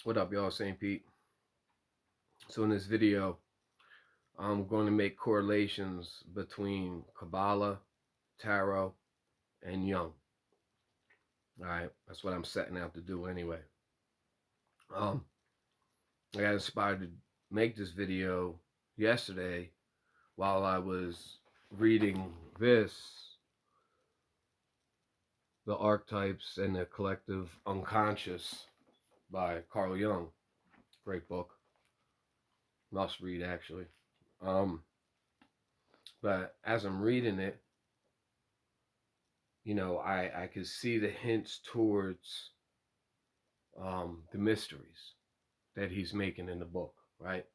What up, y'all? St. Pete. So in this video, I'm going to make correlations between Cabala, Tarot, and Jung. All right, that's what I'm setting out to do anyway. Um, I got inspired to make this video yesterday while I was reading The Archetypes and the Collective Unconscious by Carl Jung. Great book. Must read, actually. But as I'm reading it, I could see the hints towards the mysteries that he's making in the book, right?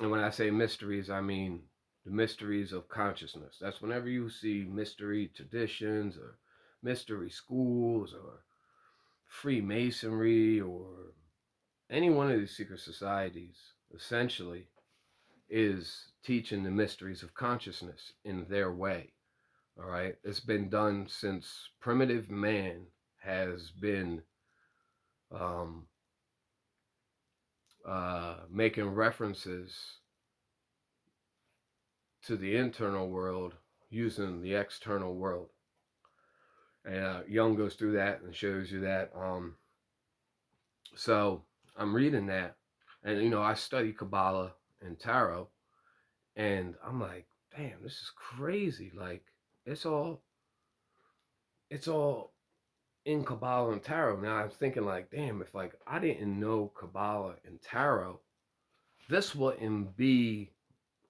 And when I say mysteries, I mean the mysteries of consciousness. That's whenever you see mystery traditions or mystery schools or Freemasonry or any one of these secret societies, essentially is teaching the mysteries of consciousness in their way. All right, it's been done since primitive man has been um, making references to the internal world using the external world. And Jung goes through that and shows you that. So I'm reading that, and I study Kabbalah and Tarot, and I'm like, damn, this is crazy. Like, it's all in Kabbalah and Tarot. Now I'm thinking like, damn, if like I didn't know Kabbalah and Tarot, this wouldn't be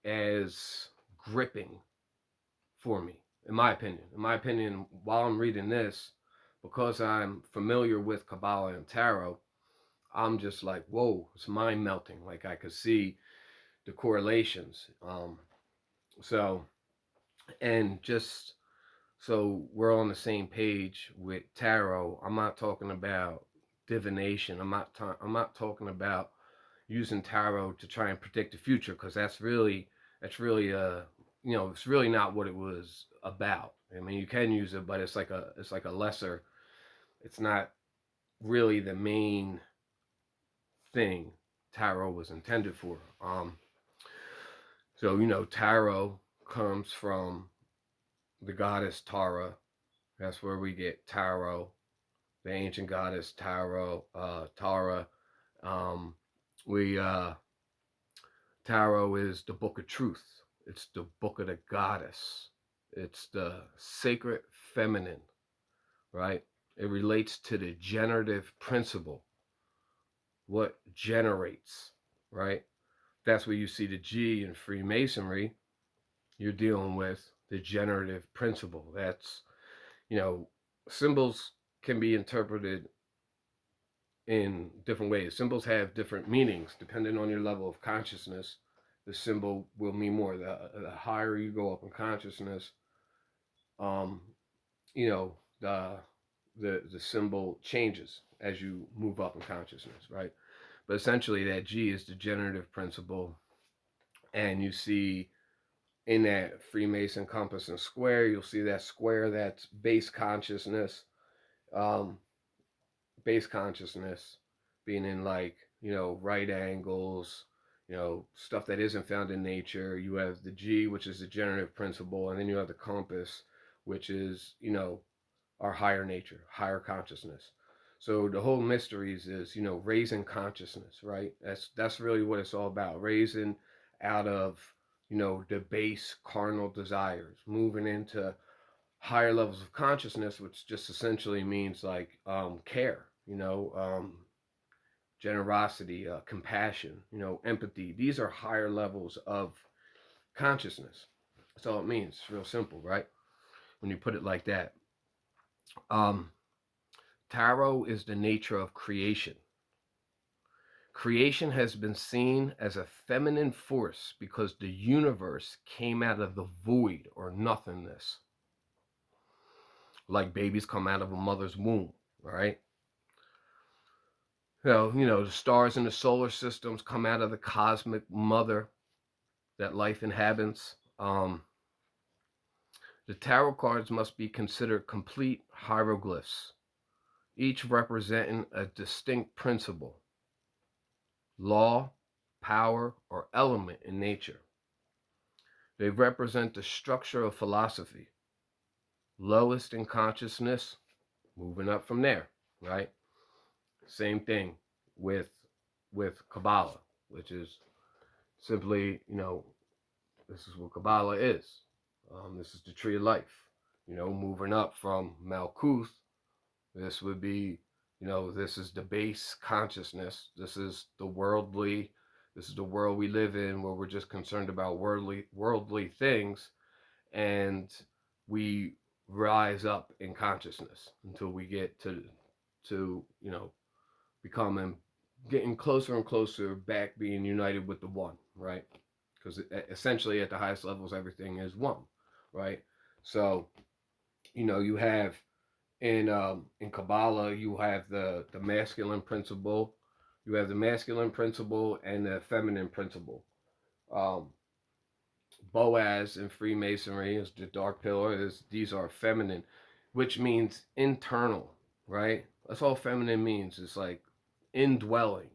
as gripping for me, in my opinion. In my opinion, while I'm reading this, because I'm familiar with Kabbalah and Tarot, I'm just like, whoa, it's mind melting. Like I could see the correlations. So, and just so we're on the same page with tarot, I'm not talking about divination. I'm not talking about using tarot to try and predict the future, because that's really it's really not what it was about. I mean, you can use it, but it's like a lesser. It's not really the main thing tarot was intended for. So tarot comes from the goddess Tara. That's where we get tarot, the ancient goddess Tara. We Tarot is the book of truth. It's the book of the goddess. It's the sacred feminine, right? It relates to the generative principle. What generates, right? That's where you see the G in Freemasonry. You're dealing with the generative principle. That's, symbols can be interpreted in different ways. Symbols have different meanings depending on your level of consciousness. The symbol will mean more. The higher you go up in consciousness, um, you know, the symbol changes as you move up in consciousness, right? But essentially, that G is the generative principle, and you see in that Freemason compass and square, you'll see that square that's base consciousness. Um, Base consciousness being in like right angles, stuff that isn't found in nature. You have the G, which is the generative principle, and then you have the compass, which is our higher nature, higher consciousness. So the whole mysteries is raising consciousness, right? That's really what it's all about, raising out of the base carnal desires, moving into higher levels of consciousness, which just essentially means like care, generosity, compassion, empathy. These are higher levels of consciousness. That's all it means. It's real simple, right? When you put it like that. Um, Tarot is the nature of creation. Creation has been seen as a feminine force because the universe came out of the void or nothingness, like babies come out of a mother's womb, right? So, the stars in the solar systems come out of the cosmic mother that life inhabits. The tarot cards must be considered complete hieroglyphs, each representing a distinct principle. law, power, or element in nature. They represent the structure of philosophy. Lowest in consciousness, moving up from there, right? Same thing with Cabala, which is simply, this is what Cabala is. This is the tree of life. Moving up from Malkuth, this would be, this is the base consciousness. This is the world we live in, where we're just concerned about worldly things, and we rise up in consciousness until we get to becoming getting closer and closer back, being united with the one, right? Because essentially at the highest levels everything is one, right? So you have in Kabbalah you have the masculine principle, you have the masculine principle and the feminine principle. um Boaz in Freemasonry is the dark pillar. These are feminine, which means internal, right? That's all feminine means. It's like indwelling,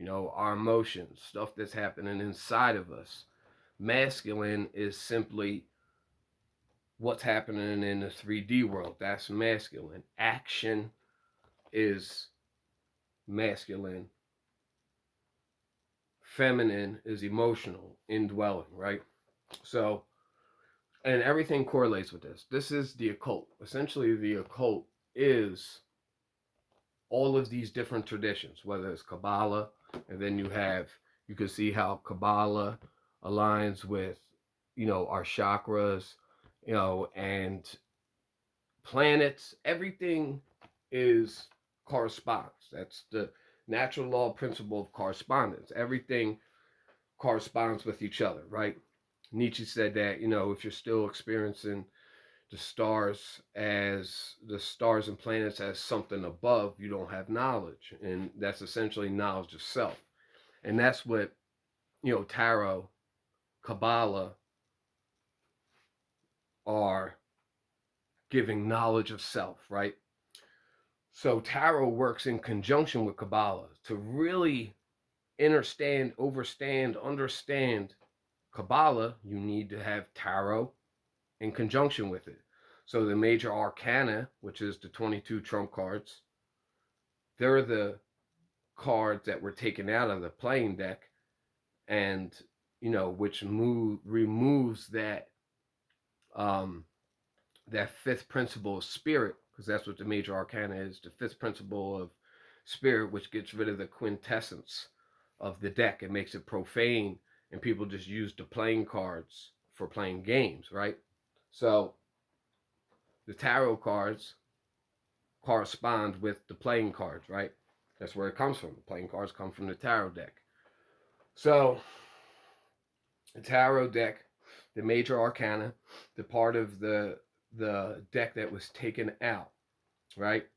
our emotions, stuff that's happening inside of us. Masculine is simply what's happening in the 3D world. That's masculine. Action is masculine. Feminine is emotional, indwelling, right? So, and everything correlates with this. This is the occult. Essentially, the occult is all of these different traditions, whether it's Kabbalah, and then you can see how Kabbalah aligns with, our chakras, and planets. Everything is corresponds. That's the natural law principle of correspondence. Everything corresponds with each other, right? Nietzsche said that, if you're still experiencing the stars and planets as something above, you don't have knowledge. And that's essentially knowledge of self. And that's what, tarot, Kabbalah are giving knowledge of self, right? So tarot works in conjunction with Kabbalah to really understand Kabbalah. You need to have tarot in conjunction with it. So the major arcana, which is the 22 trump cards, they're the cards that were taken out of the playing deck, and which removes that fifth principle of spirit, because that's what the major arcana is, the fifth principle of spirit, which gets rid of the quintessence of the deck. It makes it profane, and people just use the playing cards for playing games, right? So the tarot cards correspond with the playing cards, right? That's where it comes from. The playing cards come from the tarot deck. So the tarot deck, the major arcana, the part of the deck that was taken out, right?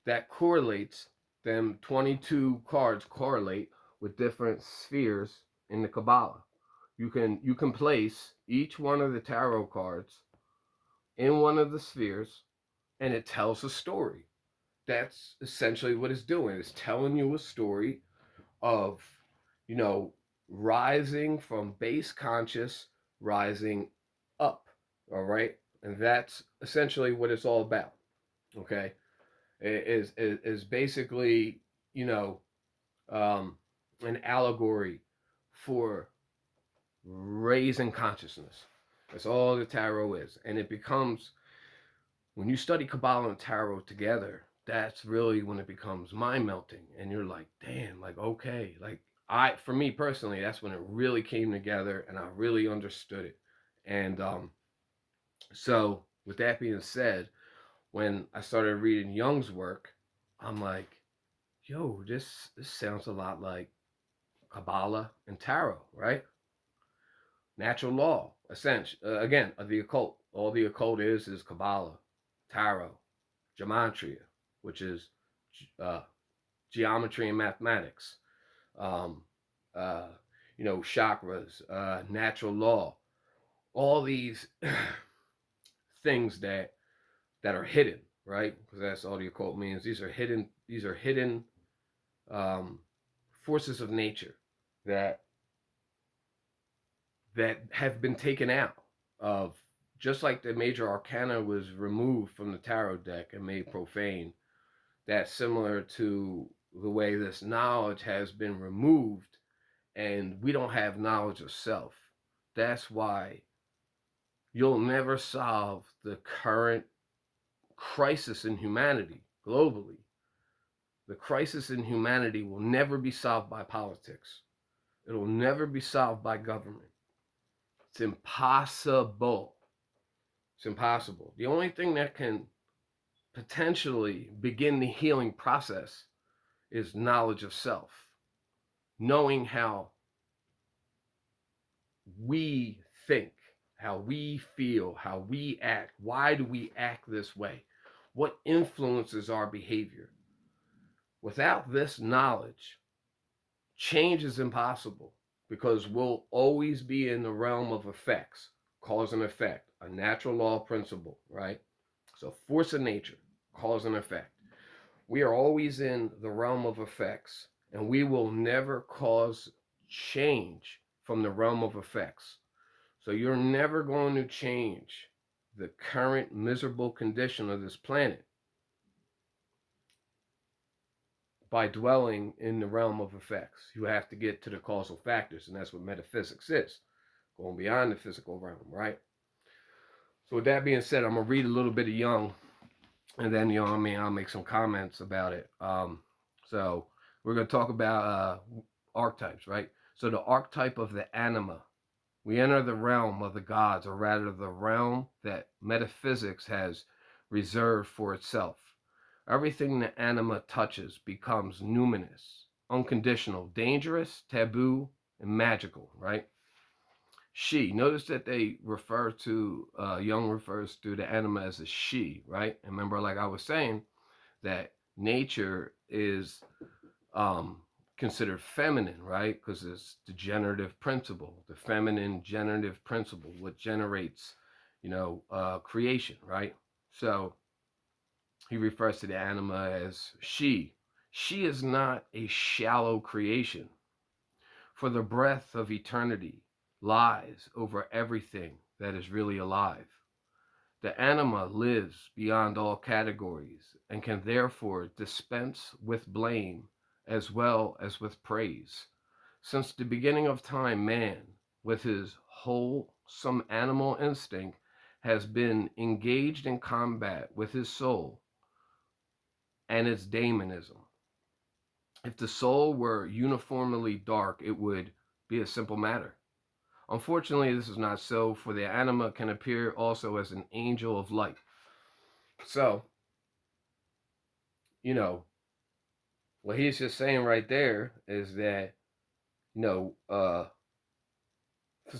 That correlates, them 22 cards correlate with different spheres in the Kabbalah. You can place each one of the tarot cards in one of the spheres, and it tells a story. That's essentially what it's doing. It's telling you a story of, you know, rising from base conscious, rising up. All right. And that's essentially what it's all about. Okay. It is basically, you know, an allegory for raising consciousness. That's all the tarot is. And it becomes, when you study Kabbalah and tarot together, that's really when it becomes mind melting. And you're like, damn, like, okay. Like, for me personally, that's when it really came together and I really understood it. And so, with that being said, when I started reading Jung's work, I'm like, yo, this sounds a lot like Kabbalah and tarot, right? Natural law, essentially. Again, the occult. All the occult is Kabbalah, tarot, gematria, which is uh, geometry and mathematics, um, uh, chakras, natural law, all these things that are hidden, right? Because that's all the occult means. These are hidden. These are hidden forces of nature. that have been taken out of, just like the major arcana was removed from the tarot deck and made profane. That's similar to the way this knowledge has been removed, and we don't have knowledge of self. That's why you'll never solve the current crisis in humanity globally. The crisis in humanity will never be solved by politics. It'll never be solved by government. It's impossible. It's impossible. The only thing that can potentially begin the healing process is knowledge of self, knowing how we think, how we feel, how we act. Why do we act this way? What influences our behavior? Without this knowledge, change is impossible, because we'll always be in the realm of effects, cause and effect, a natural law principle, right? So, force of nature, cause and effect. We are always in the realm of effects, and we will never cause change from the realm of effects. So you're never going to change the current miserable condition of this planet by dwelling in the realm of effects. You have to get to the causal factors, and that's what metaphysics is, going beyond the physical realm, right? So with that being said, I'm going to read a little bit of Jung, and then, I'll make some comments about it. So we're going to talk about archetypes, right? So the archetype of the anima. We enter the realm of the gods, or rather the realm that metaphysics has reserved for itself. Everything the anima touches becomes numinous, unconditional, dangerous, taboo, and magical, right? She. Notice that they refer to, Jung refers to the anima as a she, right? And remember, like I was saying, that nature is considered feminine, right? Because it's the generative principle, the feminine generative principle, what generates, creation, right? So he refers to the anima as she. She is not a shallow creation, for the breath of eternity lies over everything that is really alive. The anima lives beyond all categories and can therefore dispense with blame as well as with praise. Since the beginning of time, man, with his wholesome animal instinct, has been engaged in combat with his soul and its daemonism. If the soul were uniformly dark, it would be a simple matter. Unfortunately, this is not so, for the anima can appear also as an angel of light. So, what he's just saying right there is that, since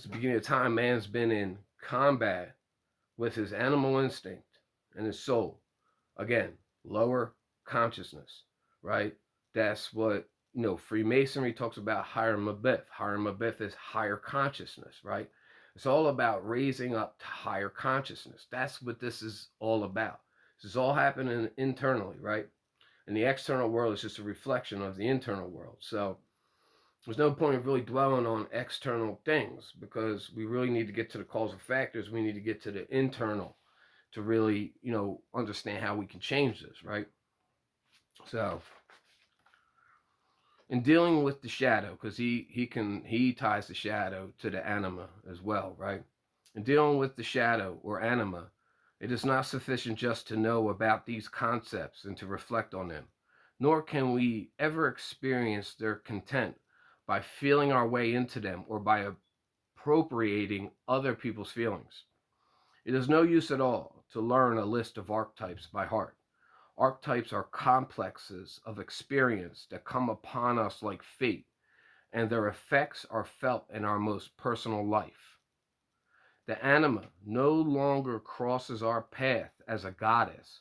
the beginning of time, man's been in combat with his animal instinct and his soul. Again, lower consciousness, right? That's what, Freemasonry talks about higher mabith. Higher mabith is higher consciousness, right? It's all about raising up to higher consciousness. That's what this is all about. This is all happening internally, right? And the external world is just a reflection of the internal world. So there's no point of really dwelling on external things, because we really need to get to the causal factors. We need to get to the internal to really, understand how we can change this, right? So, in dealing with the shadow, because he ties the shadow to the anima as well, right? In dealing with the shadow or anima, it is not sufficient just to know about these concepts and to reflect on them, nor can we ever experience their content by feeling our way into them or by appropriating other people's feelings. It is no use at all to learn a list of archetypes by heart. Archetypes are complexes of experience that come upon us like fate, and their effects are felt in our most personal life. The anima no longer crosses our path as a goddess,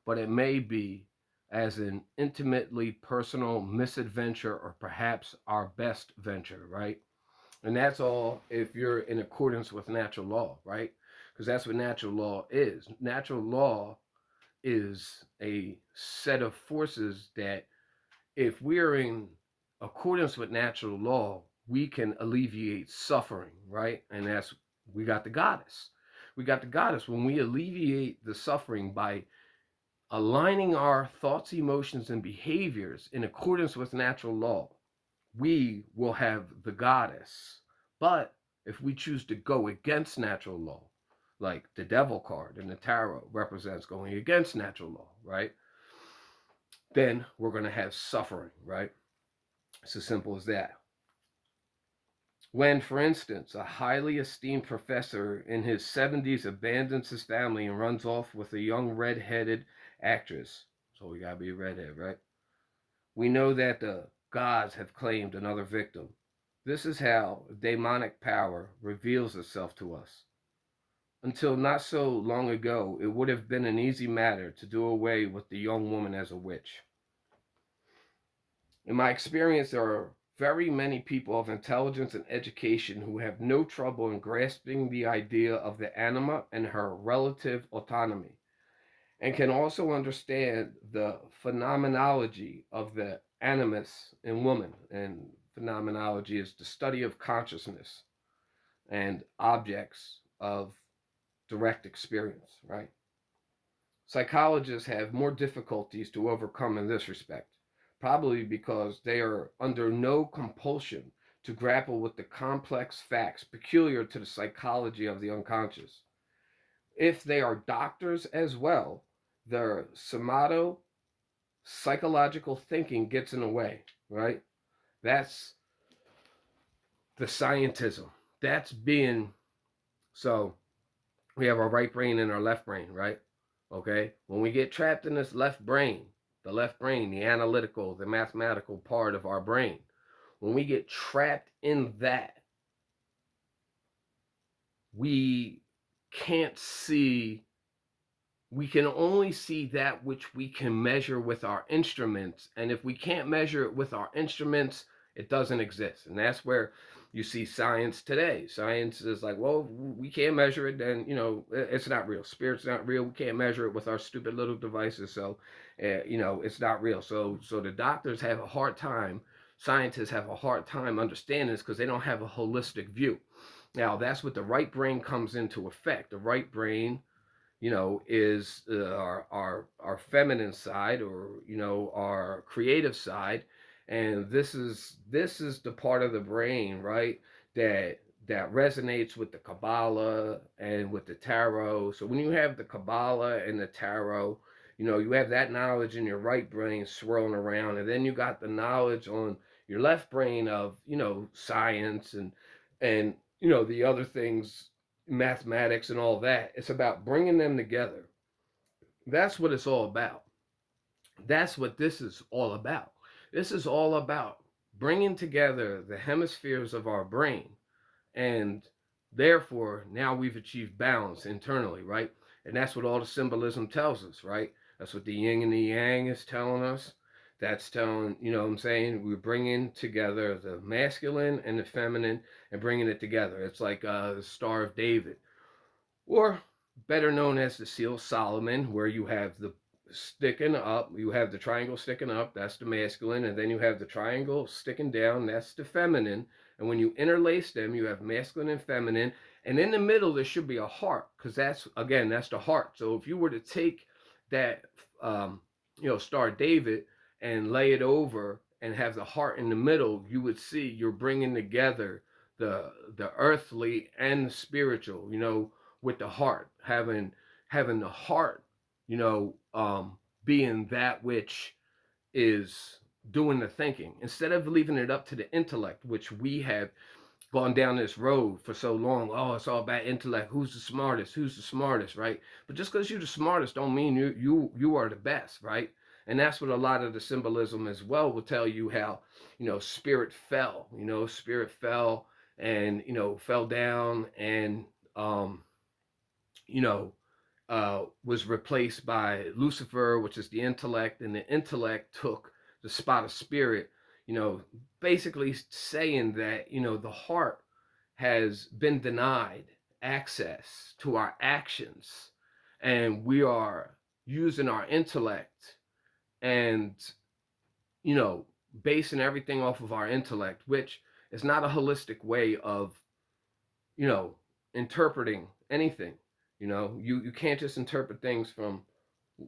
but it may be as an intimately personal misadventure, or perhaps our best venture, right? And that's all if you're in accordance with natural law, right? Because that's what natural law is. Natural law is a set of forces that, if we're in accordance with natural law, we can alleviate suffering, right? And that's, we got the goddess. We got the goddess. When we alleviate the suffering by aligning our thoughts, emotions, and behaviors in accordance with natural law, we will have the goddess. But if we choose to go against natural law, like the devil card in the tarot represents going against natural law, right? Then we're going to have suffering, right? It's as simple as that. When, for instance, a highly esteemed professor in his 70s abandons his family and runs off with a young red-headed actress, so we gotta be a redhead, right? We know that the gods have claimed another victim. This is how demonic power reveals itself to us. Until not so long ago, it would have been an easy matter to do away with the young woman as a witch. In my experience, there are very many people of intelligence and education who have no trouble in grasping the idea of the anima and her relative autonomy, and can also understand the phenomenology of the animus in woman. And phenomenology is the study of consciousness and objects of direct experience, right? Psychologists have more difficulties to overcome in this respect, probably because they are under no compulsion to grapple with the complex facts peculiar to the psychology of the unconscious. If they are doctors as well, their somato psychological thinking gets in the way, right? That's the scientism. That's being, so we have our right brain and our left brain, right? Okay? When we get trapped in this left brain, the analytical, the mathematical part of our brain, when we get trapped in that, we can't see, we can only see that which we can measure with our instruments. And if we can't measure it with our instruments, it doesn't exist. And that's where you see science today. Science is like, well, we can't measure it, then, it's not real. Spirit's not real. We can't measure it with our stupid little devices. So, it's not real. So the doctors have a hard time, scientists have a hard time understanding this because they don't have a holistic view. Now, that's what the right brain comes into effect. The right brain, is our feminine side, or our creative side, and this is the part of the brain, right, that resonates with the Cabala and with the tarot. So when you have the Cabala and the tarot, you have that knowledge in your right brain swirling around, and then you got the knowledge on your left brain of science and the other things, mathematics and all that. It's about bringing them together. That's what it's all about. That's what this is all about. This is all about bringing together the hemispheres of our brain, and therefore now we've achieved balance internally, right? And that's what all the symbolism tells us, right? That's what the yin and the yang is telling us. That's telling, what I'm saying, we're bringing together the masculine and the feminine and bringing it together. It's like the Star of David, or better known as the Seal of Solomon, where you have the sticking up, you have the triangle sticking up, that's the masculine, and then you have the triangle sticking down, that's the feminine. And when you interlace them, you have masculine and feminine, and in the middle there should be a heart, because that's the heart. So if you were to take that Star David and lay it over and have the heart in the middle, you would see you're bringing together the earthly and the spiritual, with the heart, having the heart, being that which is doing the thinking, instead of leaving it up to the intellect, which we have gone down this road for so long. Oh, it's all about intellect. Who's the smartest? Who's the smartest, right? But just because you're the smartest don't mean you are the best, right? And that's what a lot of the symbolism as well will tell you, how spirit fell. Spirit fell and fell down and was replaced by Lucifer, which is the intellect, and the intellect took the spot of spirit, basically saying that, the heart has been denied access to our actions, and we are using our intellect and, basing everything off of our intellect, which It's not a holistic way of, you know, interpreting anything. You can't just interpret things from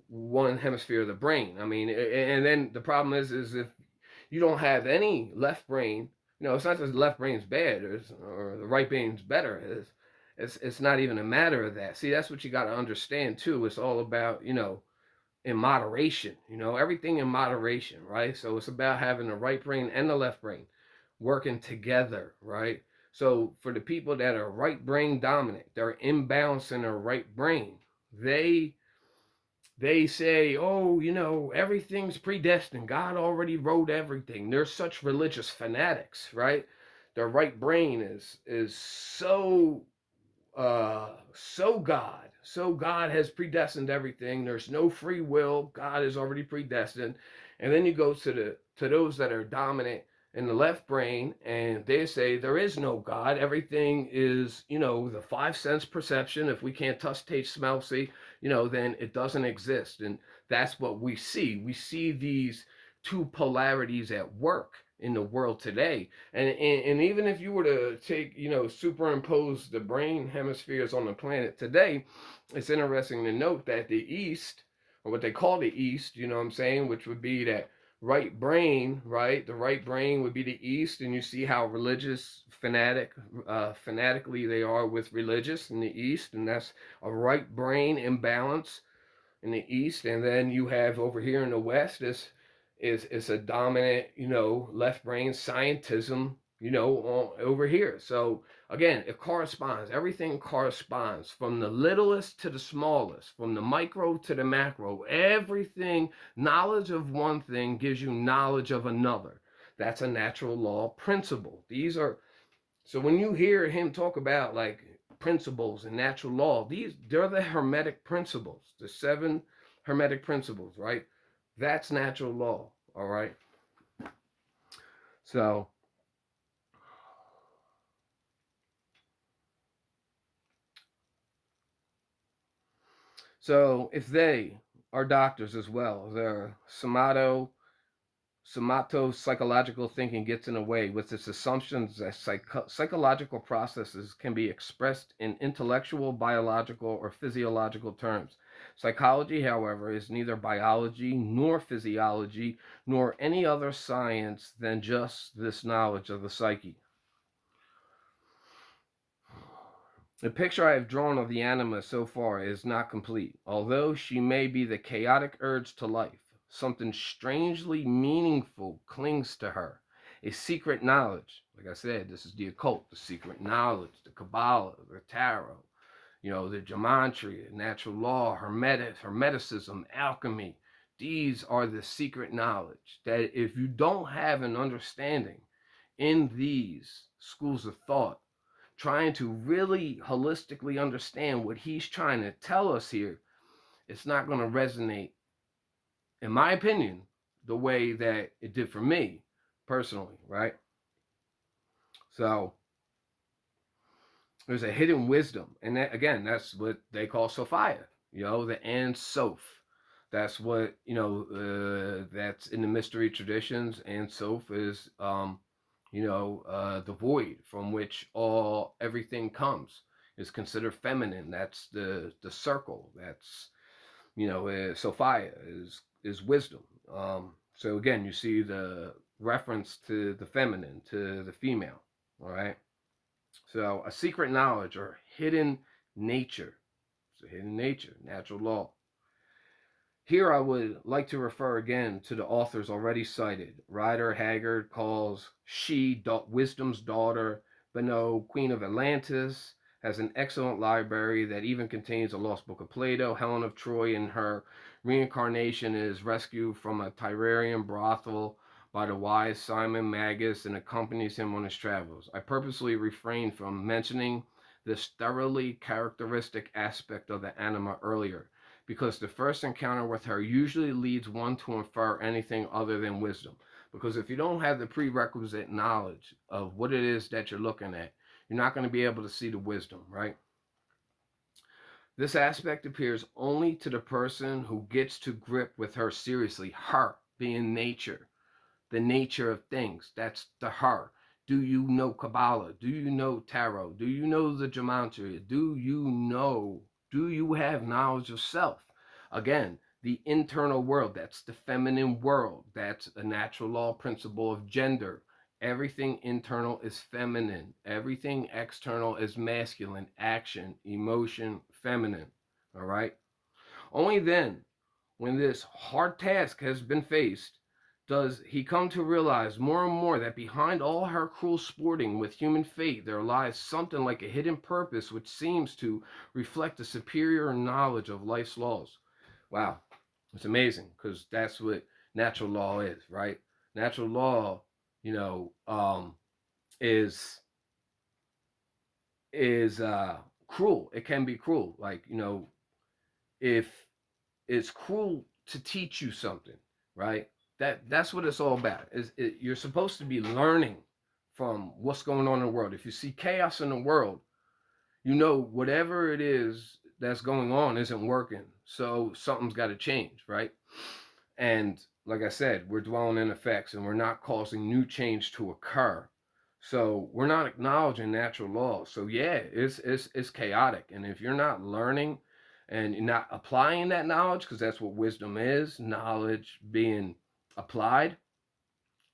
one hemisphere of the brain. I mean, and then the problem is if you don't have any left brain, it's not that the left brain's bad or the right brain's better. It's not even a matter of that. See, that's what you got to understand too. It's all about, in moderation, everything in moderation, right? So it's about having the right brain and the left brain working together, right? So for the people that are right brain dominant, they're imbalanced in their right brain. They say, oh, everything's predestined. God already wrote everything. They're such religious fanatics, right? Their right brain is so God has predestined everything. There's no free will. God is already predestined. And then you go to those that are dominant in the left brain, and they say there is no God. Everything is, the five sense perception. If we can't touch, taste, smell, see, then it doesn't exist. And that's what we see. We see these two polarities at work in the world today. And even if you were to take, superimpose the brain hemispheres on the planet today, it's interesting to note that the East, or what they call the East, you know what I'm saying, which would be that right brain, right? The right brain would be the East, and you see how fanatically they are with religious in the East, and that's a right brain imbalance in the East. And then you have over here in the West is a dominant, left brain scientism, over here. So again, it corresponds. Everything corresponds from the littlest to the smallest, from the micro to the macro. Everything, knowledge of one thing gives you knowledge of another. That's a natural law principle. So when you hear him talk about like principles and natural law, they're the hermetic principles, the 7 hermetic principles, right? That's natural law, all right? So if they are doctors as well, their somato psychological thinking gets in the way with its assumptions that psychological processes can be expressed in intellectual, biological, or physiological terms. Psychology, however, is neither biology nor physiology nor any other science than just this knowledge of the psyche. The picture I have drawn of the anima so far is not complete. Although she may be the chaotic urge to life, something strangely meaningful clings to her. A secret knowledge. Like I said, this is the occult, the secret knowledge, the Cabala, the tarot, the gematria, natural law, hermeticism, alchemy. These are the secret knowledge that if you don't have an understanding in these schools of thought, trying to really holistically understand what he's trying to tell us here, it's not going to resonate, in my opinion, the way that it did for me personally, right? So there's a hidden wisdom, and that, again, that's what they call Sophia, the An Soph. That's what, that's in the mystery traditions. And Soph is the void from which everything comes, is considered feminine. That's the circle. That's, Sophia is wisdom. So again, you see the reference to the feminine, to the female. All right. So a secret knowledge or hidden nature. So hidden nature, natural law. Here I would like to refer again to the authors already cited. Rider Haggard calls she wisdom's daughter. Beno, Queen of Atlantis, has an excellent library that even contains a lost book of Plato. Helen of Troy, in her reincarnation, is rescued from a Tyrian brothel by the wise Simon Magus and accompanies him on his travels. I purposely refrain from mentioning this thoroughly characteristic aspect of the anima earlier, because the first encounter with her usually leads one to infer anything other than wisdom. Because if you don't have the prerequisite knowledge of what it is that you're looking at, you're not going to be able to see the wisdom, right? This aspect appears only to the person who gets to grip with her seriously. Her being nature, the nature of things. That's the her. Do you know Cabala? Do you know tarot? Do you know the gematria? Do you have knowledge of self? Again, the internal world, that's the feminine world. That's a natural law principle of gender. Everything internal is feminine. Everything external is masculine. Action, emotion, feminine. All right? Only then, when this hard task has been faced, does he come to realize more and more that behind all her cruel sporting with human fate there lies something like a hidden purpose which seems to reflect a superior knowledge of life's laws. Wow, it's amazing because that's what natural law is, right? Natural law, you know, is cruel. It can be cruel. Like, if it's cruel to teach you something, right? That's what it's all about. You're supposed to be learning from what's going on in the world. If you see chaos in the world, whatever it is that's going on isn't working. So something's got to change, right? And like I said, we're dwelling in effects and we're not causing new change to occur. So we're not acknowledging natural laws. So yeah, it's chaotic. And if you're not learning and you're not applying that knowledge, because that's what wisdom is, knowledge being applied,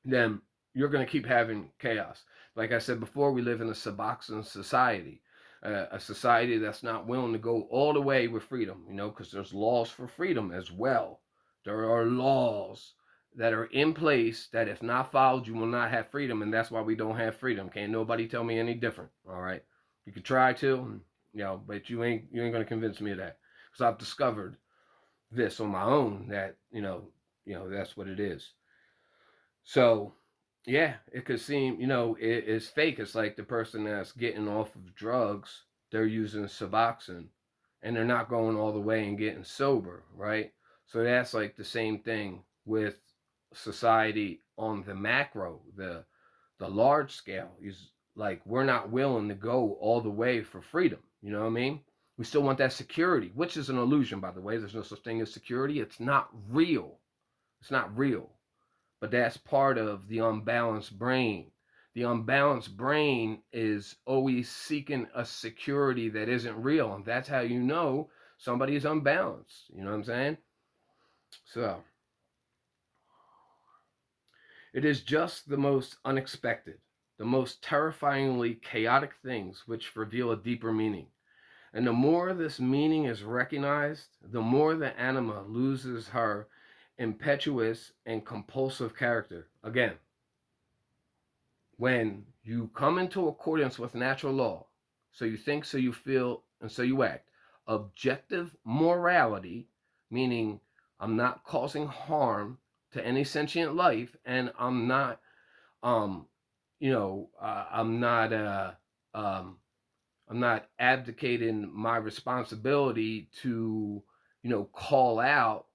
then you're going to keep having chaos. Like I said before, we live in a suboxone society, a society that's not willing to go all the way with freedom, because there's laws for freedom as well. There are laws that are in place that if not followed, you will not have freedom, and that's why we don't have freedom. Can't nobody tell me any different, all right? You could try to, but you ain't going to convince me of that, because I've discovered this on my own that, that's what it is. So, yeah, it could seem, it's fake. It's like the person that's getting off of drugs, they're using Suboxone and they're not going all the way and getting sober, right? So that's like the same thing with society on the macro, the large scale is like we're not willing to go all the way for freedom. You know what I mean? We still want that security, which is an illusion, by the way. There's no such thing as security. It's not real. It's not real. But that's part of the unbalanced brain. The unbalanced brain is always seeking a security that isn't real. And that's how you know somebody is unbalanced. You know what I'm saying? So, it is just the most unexpected, the most terrifyingly chaotic things which reveal a deeper meaning. And the more this meaning is recognized, the more the anima loses her impetuous and compulsive character. Again, when you come into accordance with natural law, so you think, so you feel, and so you act, objective morality, meaning I'm not causing harm to any sentient life, and I'm not, I'm not, I'm not abdicating my responsibility to, call out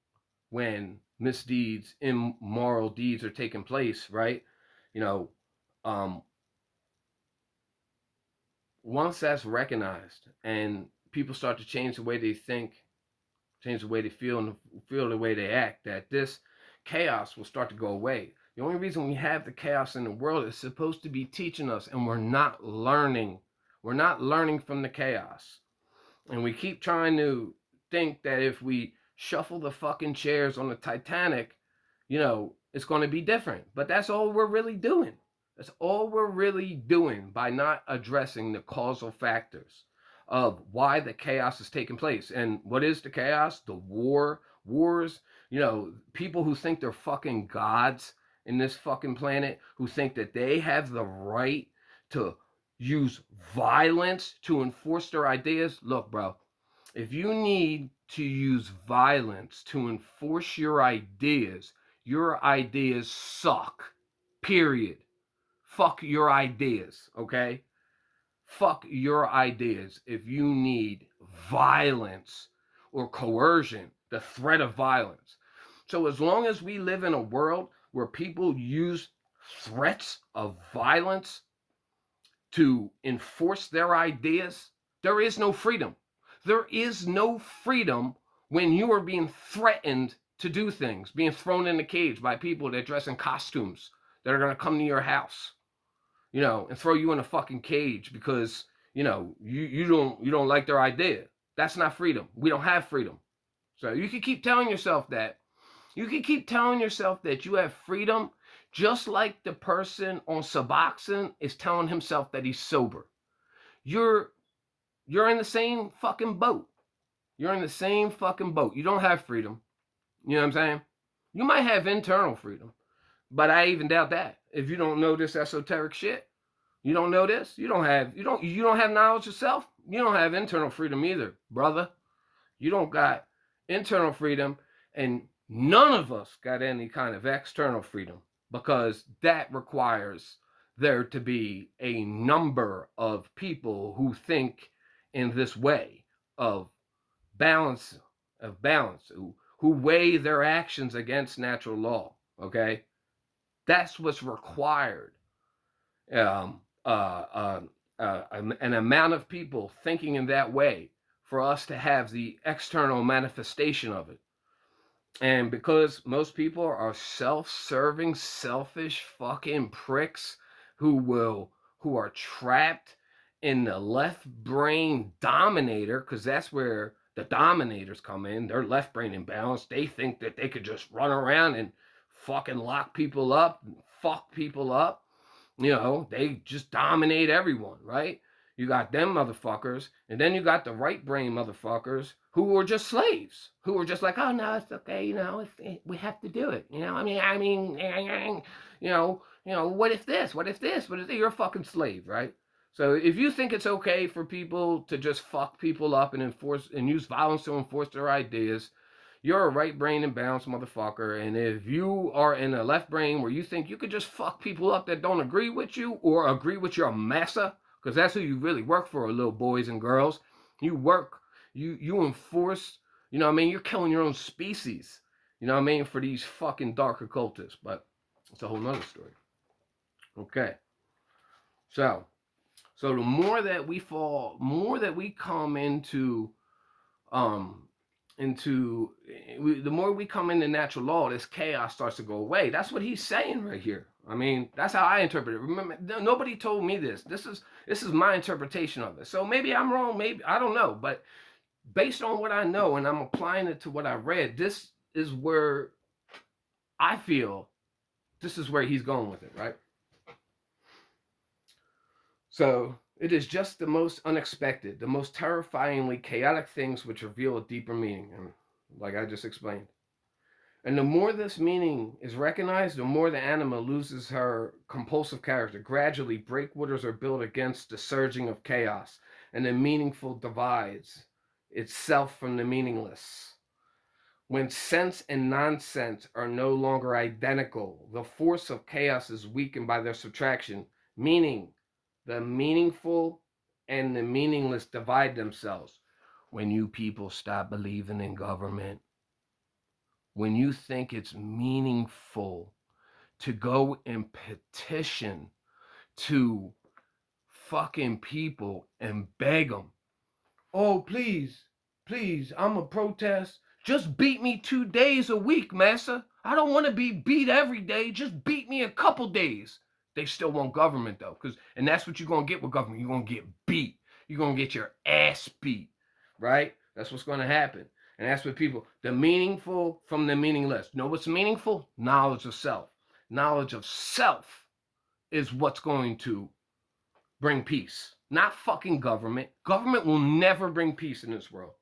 when misdeeds, immoral deeds are taking place, right? You know, once that's recognized and people start to change the way they think, change the way they feel, and feel the way they act, that this chaos will start to go away. The only reason we have the chaos in the world is supposed to be teaching us, and we're not learning. We're not learning from the chaos. And we keep trying to think that if we shuffle the fucking chairs on the Titanic, it's going to be different. But that's all we're really doing. That's all we're really doing by not addressing the causal factors of why the chaos is taking place. And what is the chaos? The wars, people who think they're fucking gods in this fucking planet, who think that they have the right to use violence to enforce their ideas. Look, bro, if you need to use violence to enforce your ideas suck. Period. Fuck your ideas, okay? Fuck your ideas if you need violence or coercion, the threat of violence. So as long as we live in a world where people use threats of violence to enforce their ideas, there is no freedom. There is no freedom when you are being threatened to do things, being thrown in a cage by people that dress in costumes that are going to come to your house. and throw you in a fucking cage because, you don't like their idea. That's not freedom. We don't have freedom. So you can keep telling yourself that. You can keep telling yourself that you have freedom, just like the person on Suboxone is telling himself that he's sober. You're you're in the same fucking boat. You're in the same fucking boat. You don't have freedom. You know what I'm saying? You might have internal freedom, but I even doubt that. If you don't know this esoteric shit, you don't know this. You don't have knowledge of self. You don't have internal freedom either, brother. You don't got internal freedom, and none of us got any kind of external freedom because that requires there to be a number of people who think in this way of balance, who weigh their actions against natural law. Okay, that's what's required. Um, an amount of people thinking in that way for us to have the external manifestation of it. And because most people are self-serving, selfish fucking pricks who are trapped in the left brain dominator, because that's where the dominators come in. They're left brain imbalanced. They think that they could just run around and fucking lock people up, fuck people up. They just dominate everyone, right? You got them motherfuckers, and then you got the right brain motherfuckers who were just slaves, who were just like, oh no, it's okay, we have to do it. What if this? What if this? What if this? You're a fucking slave, right? So if you think it's okay for people to just fuck people up and enforce and use violence to enforce their ideas, you're a right brain imbalanced motherfucker. And if you are in a left brain where you think you could just fuck people up that don't agree with you or agree with your massa, because that's who you really work for, little boys and girls. You work, you enforce, you're killing your own species, for these fucking dark occultists. But it's a whole nother story. Okay. So the more that we fall, more that we come the more we come into natural law, this chaos starts to go away. That's what he's saying right here. That's how I interpret it. Remember, nobody told me this. This is my interpretation of it. So maybe I'm wrong. Maybe I don't know. But based on what I know, and I'm applying it to what I read, this is where I feel this is where he's going with it, right? So it is just the most unexpected, the most terrifyingly chaotic things which reveal a deeper meaning, and like I just explained. And the more this meaning is recognized, the more the anima loses her compulsive character. Gradually, breakwaters are built against the surging of chaos, and the meaningful divides itself from the meaningless. When sense and nonsense are no longer identical, the force of chaos is weakened by their subtraction, meaning the meaningful and the meaningless divide themselves. When you people stop believing in government, when you think it's meaningful to go and petition to fucking people and beg them, oh, please, I'm a protest. Just beat me 2 days a week, massa. I don't want to be beat every day. Just beat me a couple days. They still want government, though. And that's what you're going to get with government. You're going to get beat. You're going to get your ass beat, right? That's what's going to happen. And that's what people, the meaningful from the meaningless. Know what's meaningful? Knowledge of self. Knowledge of self is what's going to bring peace. Not fucking government. Government will never bring peace in this world.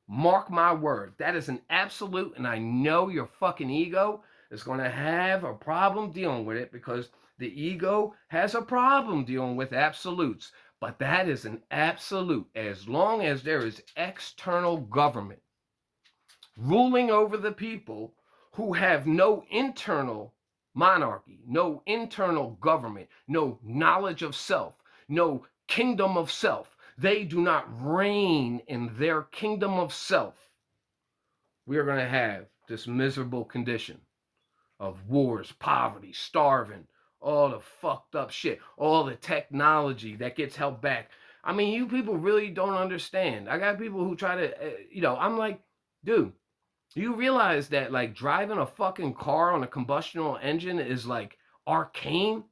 Mark my word. That is an absolute, and I know your fucking ego is going to have a problem dealing with it because the ego has a problem dealing with absolutes. But that is an absolute. As long as there is external government ruling over the people who have no internal monarchy, no internal government, no knowledge of self, no kingdom of self. They do not reign in their kingdom of self. We are going to have this miserable condition of wars, poverty, starving, all the fucked up shit, all the technology that gets held back. You people really don't understand. I got people who try to, I'm like, dude, you realize that like driving a fucking car on a combustional engine is like arcane?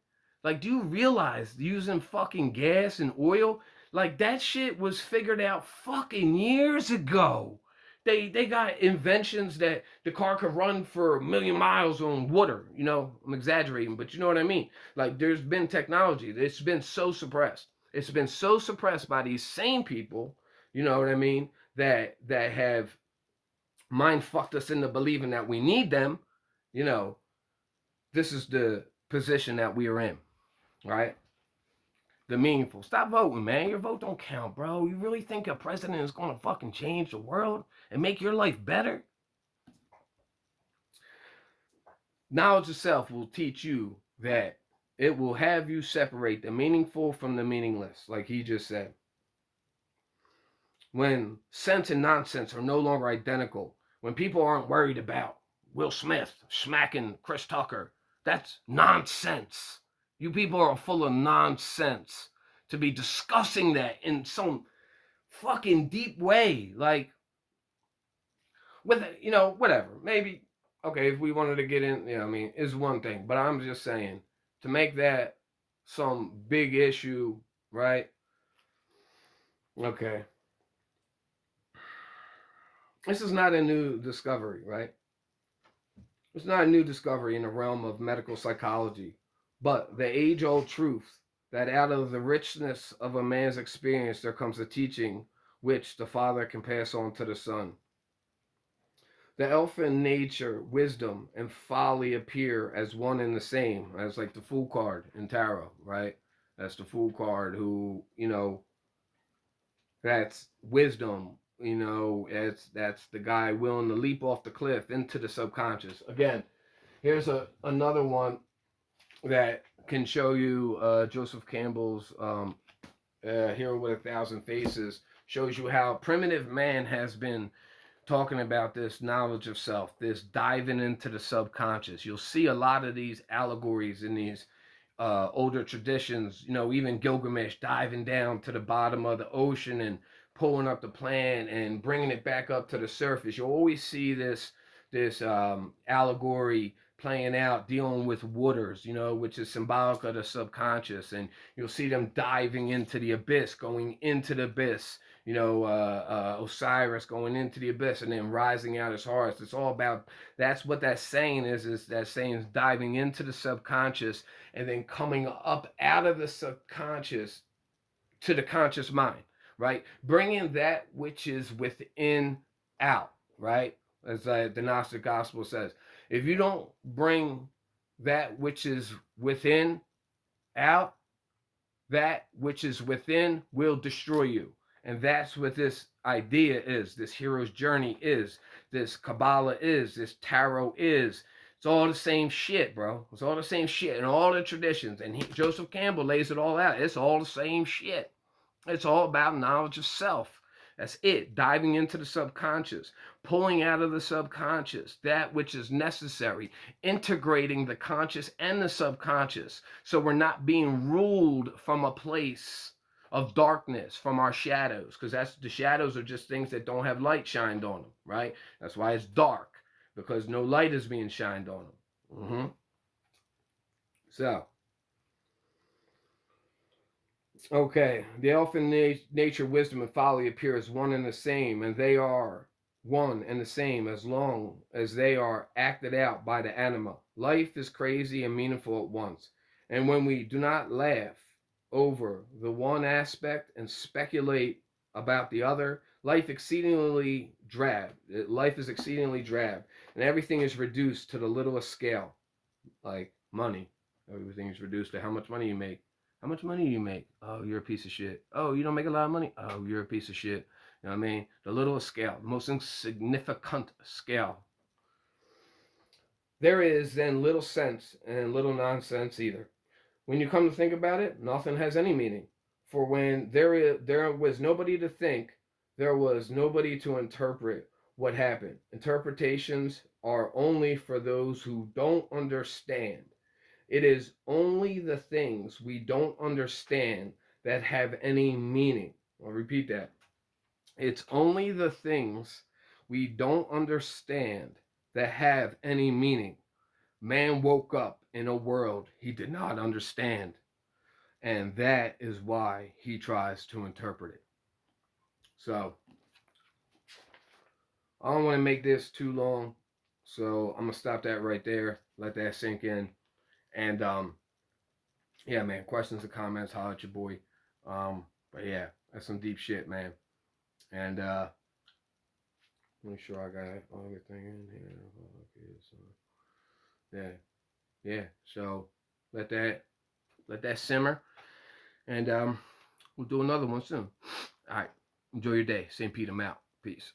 Like, do you realize using fucking gas and oil? Like, that shit was figured out fucking years ago. They got inventions that the car could run for 1,000,000 miles on water. You know, I'm exaggerating, but you know what I mean. Like, there's been technology. It's been so suppressed. It's been so suppressed by these same people, you know what I mean, that have mind fucked us into believing that we need them. You know, this is the position that we are in, right? The meaningful. Stop voting, man. Your vote don't count, bro. You really think a president is going to fucking change the world and make your life better? Knowledge itself will teach you that it will have you separate the meaningful from the meaningless, like he just said. When sense and nonsense are no longer identical, when people aren't worried about Will Smith smacking Chris Tucker, that's nonsense. You people are full of nonsense to be discussing that in some fucking deep way. Like, with, you know, whatever. Maybe, okay, if we wanted to get in, you know, I mean, is one thing. But I'm just saying, to make that some big issue, right? Okay. This is not a new discovery, right? It's not a new discovery in the realm of medical psychology, but the age old truth that out of the richness of a man's experience there comes a teaching which the Father can pass on to the Son. The elfin nature, wisdom, and folly appear as one and the same, as like the Fool card in tarot, right? That's the Fool card who, you know, that's wisdom, you know, that's the guy willing to leap off the cliff into the subconscious. Again, here's another one that can show you Joseph Campbell's Hero with 1,000 Faces. Shows you how primitive man has been talking about this knowledge of self, this diving into the subconscious. You'll see a lot of these allegories in these older traditions, you know, even Gilgamesh diving down to the bottom of the ocean and pulling up the plant and bringing it back up to the surface. You'll always see this allegory playing out, dealing with waters, you know, which is symbolic of the subconscious. And you'll see them diving into the abyss, going into the abyss, you know, Osiris going into the abyss and then rising out as Horus. It's all about, that's what that saying is that saying is diving into the subconscious and then coming up out of the subconscious to the conscious mind, right? Bringing that which is within out, right? As the Gnostic Gospel says. If you don't bring that which is within out, that which is within will destroy you. And that's what this idea is, this hero's journey is, this Cabala is, this tarot is. It's all the same shit, bro. It's all the same shit in all the traditions. And Joseph Campbell lays it all out. It's all the same shit. It's all about knowledge of self. That's it. Diving into the subconscious, pulling out of the subconscious that which is necessary, integrating the conscious and the subconscious. So we're not being ruled from a place of darkness, from our shadows, because that's the shadows are just things that don't have light shined on them, right? That's why it's dark, because no light is being shined on them. So, okay, the elfin nature, wisdom, and folly appear as one and the same, and they are one and the same as long as they are acted out by the anima. Life is crazy and meaningful at once, and when we do not laugh over the one aspect and speculate about the other, life exceedingly drab. Life is exceedingly drab, and everything is reduced to the littlest scale, like money. Everything is reduced to how much money you make. How much money do you make? Oh, you're a piece of shit. Oh, you don't make a lot of money? Oh, you're a piece of shit. You know what I mean? The littlest scale, the most insignificant scale. There is then little sense and little nonsense either. When you come to think about it, nothing has any meaning. For when there was nobody to think, there was nobody to interpret what happened. Interpretations are only for those who don't understand. It is only the things we don't understand that have any meaning. I'll repeat that. It's only the things we don't understand that have any meaning. Man woke up in a world he did not understand. And that is why he tries to interpret it. So, I don't want to make this too long. So, I'm going to stop that right there. Let that sink in. And, yeah, man, questions or comments, holler at your boy. But yeah, that's some deep shit, man. And, make sure I got everything in here. Okay, so, yeah. So, let that simmer. And, we'll do another one soon. All right. Enjoy your day. St. Peter, I'm out. Peace.